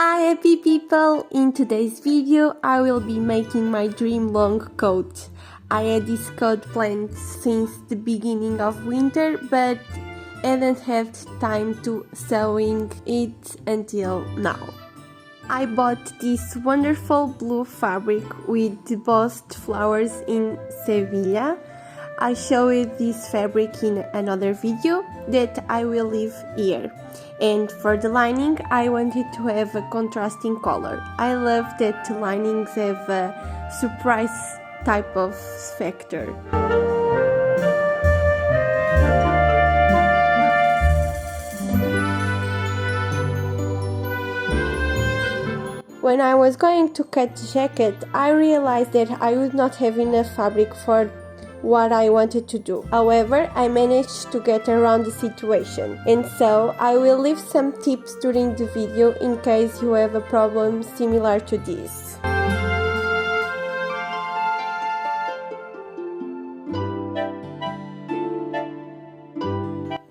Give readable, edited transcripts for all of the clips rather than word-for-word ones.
Hi happy people! In today's video I will be making my dream long coat. I had this coat planned since the beginning of winter but hadn't had time to sewing it until now. I bought this wonderful blue fabric with embossed flowers in Sevilla. I showed this fabric in another video that I will leave here. And for the lining, I wanted to have a contrasting color. I love that linings have a surprise type of factor. When I was going to cut the jacket, I realized that I would not have enough fabric for what I wanted to do. However, I managed to get around the situation, and so I will leave some tips during the video in case you have a problem similar to this.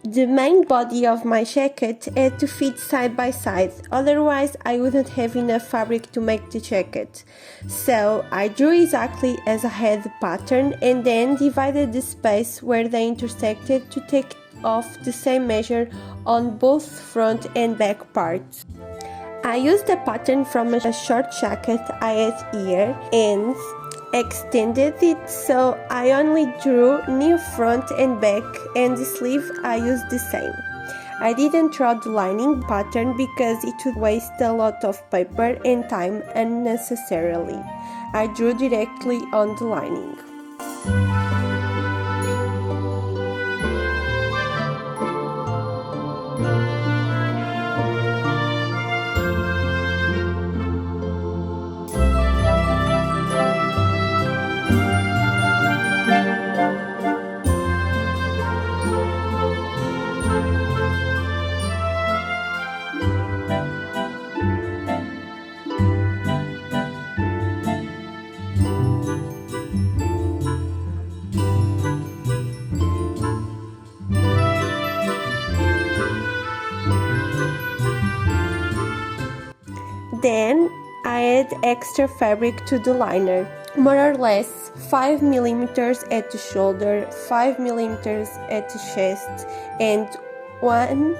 The main body of my jacket had to fit side by side, otherwise I wouldn't have enough fabric to make the jacket. So I drew exactly as I had the pattern and then divided the space where they intersected to take off the same measure on both front and back parts. I used a pattern from a short jacket I had here and extended it, so I only drew new front and back, and the sleeve I used the same. I didn't draw the lining pattern because it would waste a lot of paper and time unnecessarily. I drew directly on the lining. Then I add extra fabric to the liner, more or less 5 mm at the shoulder, 5 mm at the chest, and 1.5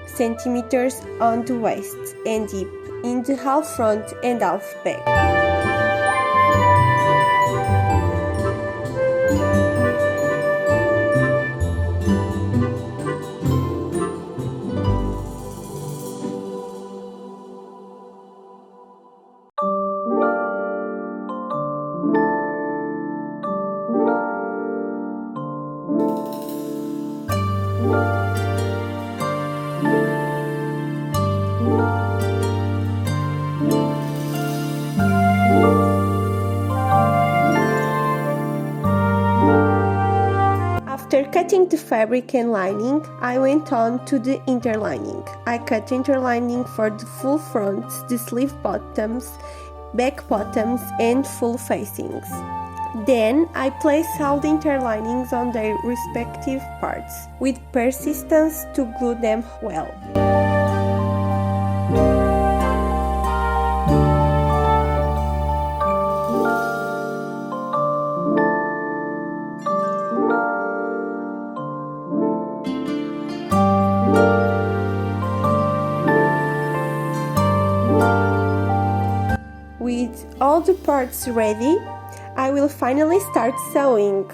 cm on the waist and hip, in the half front and half back. After cutting the fabric and lining, I went on to the interlining. I cut interlining for the full fronts, the sleeve bottoms, back bottoms and full facings. Then I place all the interlinings on their respective parts, with persistence to glue them well. With all the parts ready, I will finally start sewing.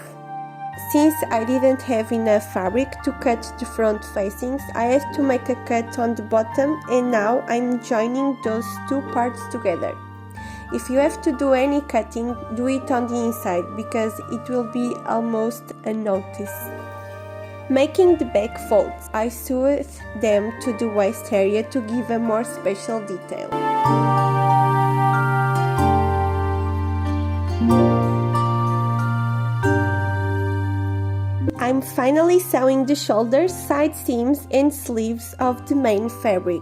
Since I didn't have enough fabric to cut the front facings, I have to make a cut on the bottom, and now I'm joining those two parts together. If you have to do any cutting, do it on the inside because it will be almost unnoticed. Making the back folds, I sewed them to the waist area to give a more special detail. I'm finally sewing the shoulders, side seams and sleeves of the main fabric.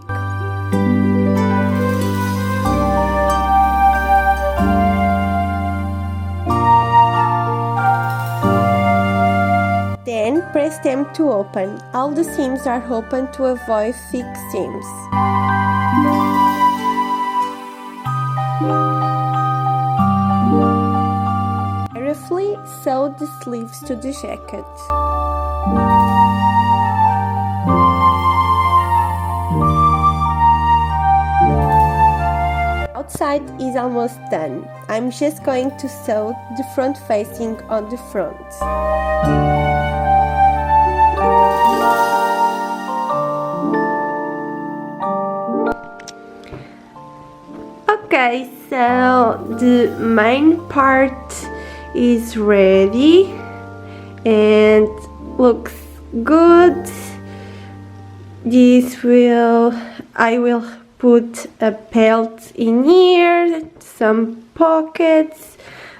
Then press them to open. All the seams are open to avoid thick seams. Carefully sew the sleeves to the jacket. Outside is almost done. I'm just going to sew the front facing on the front. Okay, so the main part is ready and looks good. I will put a belt in here, some pockets,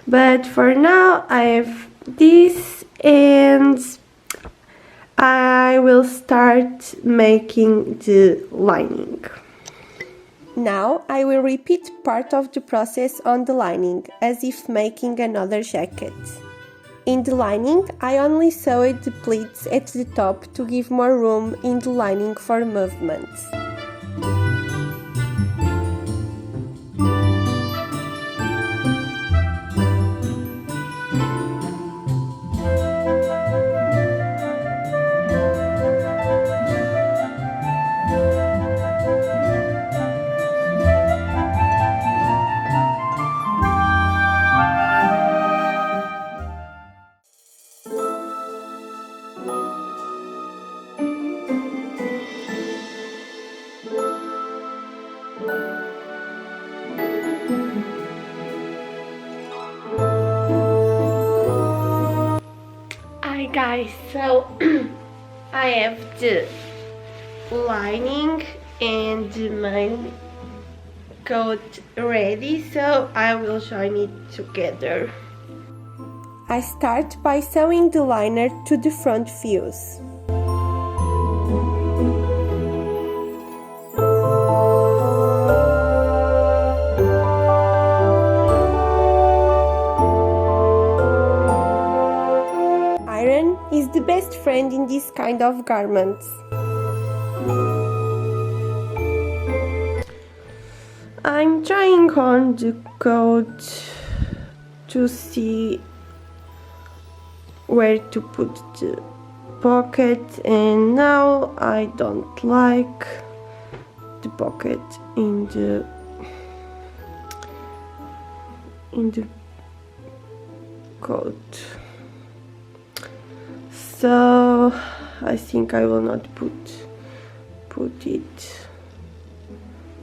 but for now I have this and I will start making the lining. Now I will repeat part of the process on the lining, as if making another jacket. In the lining, I only sewed the pleats at the top to give more room in the lining for movement. Hi guys, so I have the lining and the main coat ready, so I will join it together. I start by sewing the liner to the front views. Iron is the best friend in this kind of garments. I'm trying on the coat to see where to put the pocket, and now I don't like the pocket in the coat, so I think I will not put it.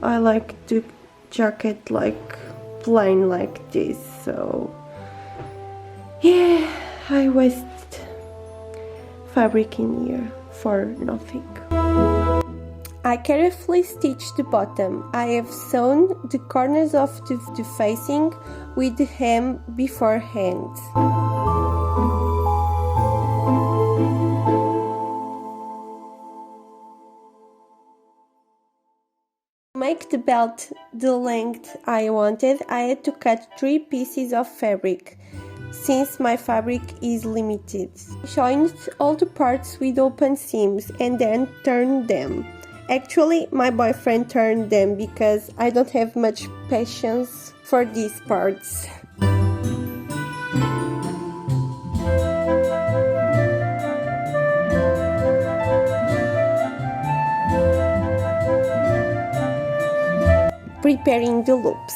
I like the jacket like plain like this, so yeah, I waste fabric in here for nothing. I carefully stitched the bottom. I have sewn the corners of the facing with the hem beforehand. To make the belt the length I wanted, I had to cut 3 pieces of fabric, since my fabric is limited. I joined all the parts with open seams and then turned them. Actually, my boyfriend turned them because I don't have much patience for these parts. Preparing the loops.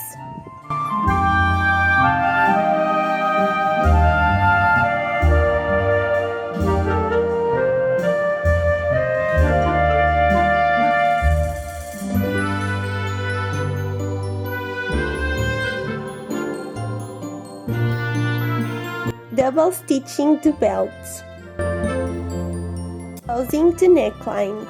Double stitching the belt. Closing the neckline.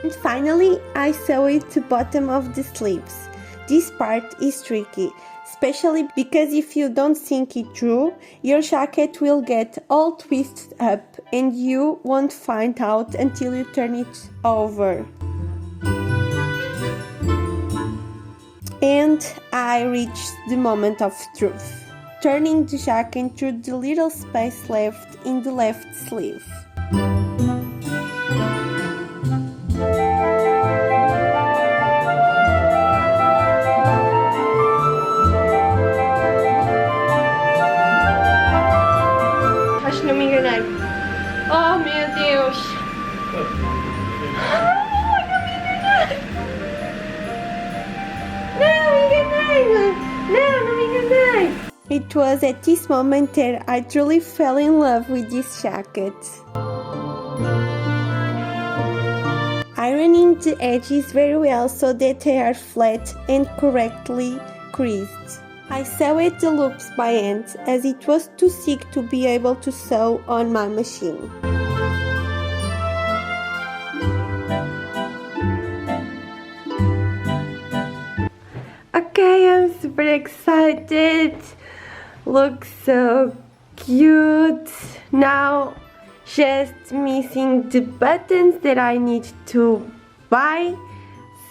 And finally, I sewed the bottom of the sleeves. This part is tricky, especially because if you don't think it through, your jacket will get all twisted up and you won't find out until you turn it over. And I reached the moment of truth, turning the jacket through the little space left in the left sleeve. It was at this moment that I truly fell in love with this jacket. Ironing the edges very well so that they are flat and correctly creased. I sewed the loops by hand as it was too thick to be able to sew on my machine. Okay, I'm super excited. Looks so cute. Now just missing the buttons that I need to buy.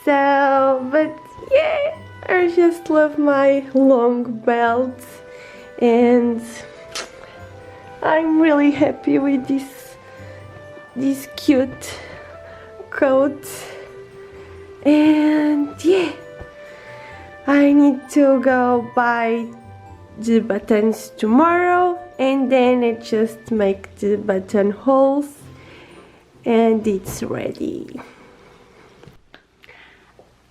But yeah, I just love my long belt and I'm really happy with this cute coat. And yeah, I need to go buy the buttons tomorrow and then I just make the buttonholes and it's ready.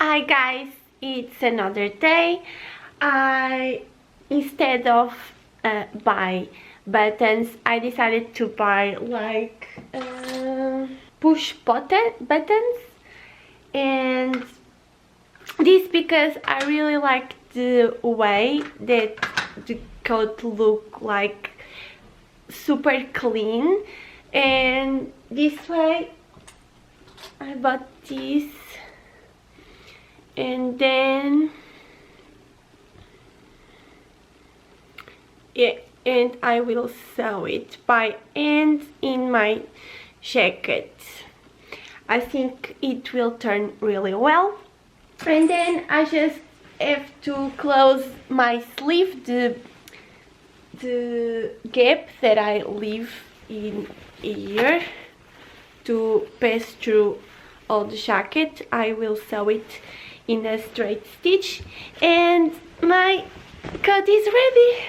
Hi guys, it's another day. Instead of buy buttons, I decided to buy like push buttons, and this because I really like the way that the coat look like super clean, and this way I bought this, and then yeah, and I will sew it by hand in my jacket. I think it will turn really well. And then I just have to close my sleeve, the gap that I leave in here to pass through all the jacket. I will sew it in a straight stitch and my coat is ready.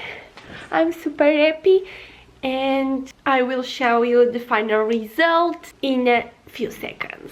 I'm super happy and I will show you the final result in a few seconds.